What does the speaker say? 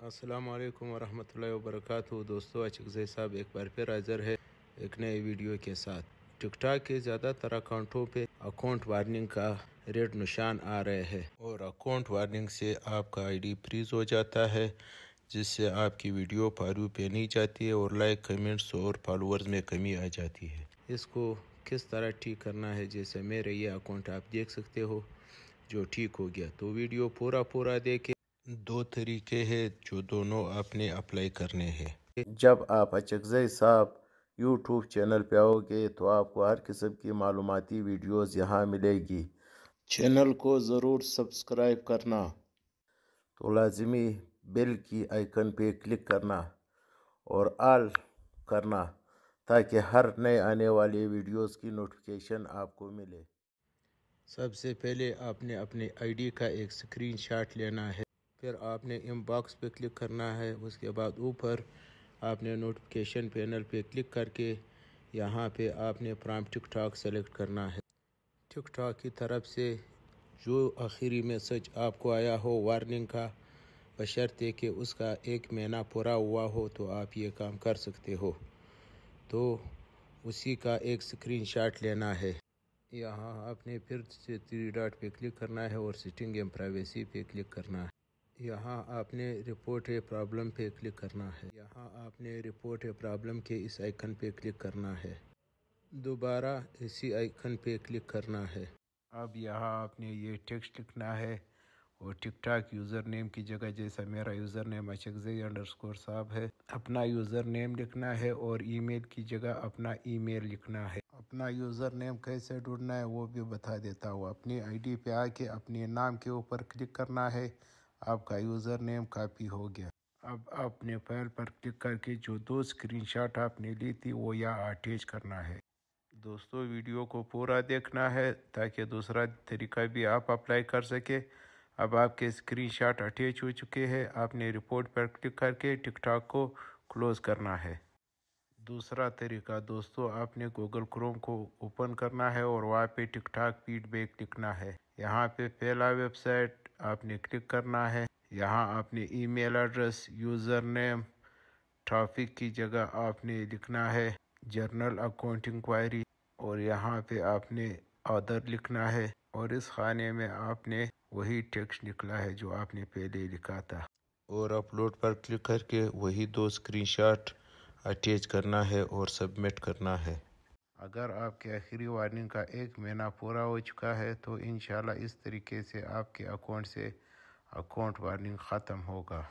السلام علیکم ورحمۃ اللہ وبرکاتہ دوستو، اچکزئی صاحب ایک بار پھر حاضر ہے ایک نئے ویڈیو کے ساتھ۔ ٹک ٹاک کے زیادہ تر اکاؤنٹوں پہ اکاؤنٹ وارننگ کا ریڈ نشان آ رہے ہیں اور اکاؤنٹ وارننگ سے آپ کا آئی ڈی فریز ہو جاتا ہے، جس سے آپ کی ویڈیو پاریو پہ نہیں جاتی ہے اور لائک، کمنٹس اور فالورز میں کمی آ جاتی ہے۔ اس کو کس طرح ٹھیک کرنا ہے، جیسے میرا یہ اکاؤنٹ آپ دیکھ سکتے ہو جو ٹھیک ہو گیا، تو ویڈیو پورا دیکھیں۔ دو طریقے ہیں جو دونوں آپ نے اپلائی کرنے ہیں۔ جب آپ اچکزئی صاحب یوٹیوب چینل پہ آؤ گے تو آپ کو ہر قسم کی معلوماتی ویڈیوز یہاں ملے گی۔ چینل کو ضرور سبسکرائب کرنا، تو لازمی بیل کی آئیکن پہ کلک کرنا اور آل کرنا تاکہ ہر نئے آنے والی ویڈیوز کی نوٹیفیکیشن آپ کو ملے۔ سب سے پہلے آپ نے اپنے آئی ڈی کا ایک اسکرین شاٹ لینا ہے، پھر آپ نے ان باکس پہ کلک کرنا ہے۔ اس کے بعد اوپر آپ نے نوٹیفیکیشن پینل پہ کلک کر کے یہاں پہ آپ نے فرام ٹک ٹاک سلیکٹ کرنا ہے۔ ٹک ٹاک کی طرف سے جو آخری میسج آپ کو آیا ہو وارننگ کا، بشرطے کہ اس کا 1 مہینہ پورا ہوا ہو تو آپ یہ کام کر سکتے ہو، تو اسی کا ایک اسکرین شاٹ لینا ہے۔ یہاں آپ نے پھر سے 3 ڈاٹ پہ کلک کرنا ہے اور سیٹنگ اینڈ پرائیویسی پہ کلک کرنا ہے۔ یہاں آپ نے رپورٹ اے پرابلم پہ کلک کرنا ہے۔ یہاں آپ نے رپورٹ اے پرابلم کے اس آئیکن پہ کلک کرنا ہے، دوبارہ اسی آئیکن پہ کلک کرنا ہے۔ اب یہاں آپ نے یہ ٹیکسٹ لکھنا ہے اور ٹک ٹاک یوزر نیم کی جگہ، جیسا میرا یوزر نیم اچکزئی_ صاحب ہے، اپنا یوزر نیم لکھنا ہے اور ای میل کی جگہ اپنا ای میل لکھنا ہے۔ اپنا یوزر نیم کیسے ڈھونڈنا ہے وہ بھی بتا دیتا ہوں۔ اپنی آئی ڈی پہ آ کے اپنے نام کے اوپر کلک کرنا ہے، آپ کا یوزر نیم کاپی ہو گیا۔ اب اپنے فائل پر کلک کر کے جو 2 اسکرین شاٹ آپ نے لی تھی وہ یہاں اٹیچ کرنا ہے۔ دوستو ویڈیو کو پورا دیکھنا ہے تاکہ دوسرا طریقہ بھی آپ اپلائی کر سکے۔ اب آپ کے اسکرین شاٹ اٹیچ ہو چکے ہیں، آپ نے رپورٹ پر کلک کر کے ٹک ٹاک کو کلوز کرنا ہے۔ دوسرا طریقہ دوستو، آپ نے گوگل کروم کو اوپن کرنا ہے اور وہاں پہ ٹک ٹاک فیڈ بیک لکھنا ہے۔ یہاں پہ پہلا ویب سائٹ آپ نے کلک کرنا ہے۔ یہاں آپ نے email address, user name, traffic کی جگہ آپ نے لکھنا ہے جرنل اکاؤنٹ انکوائری، اور یہاں پہ آپ نے آدر لکھنا ہے، اور اس خانے میں آپ نے وہی ٹیکسٹ لکھنا ہے جو آپ نے پہلے لکھا تھا، اور اپلوڈ پر کلک کر کے وہی 2 اسکرین شاٹ اٹیچ کرنا ہے اور سبمٹ کرنا ہے۔ اگر آپ کے آخری وارننگ کا 1 مہینہ پورا ہو چکا ہے تو انشاءاللہ اس طریقے سے آپ کے اکاؤنٹ سے اکاؤنٹ وارننگ ختم ہوگا۔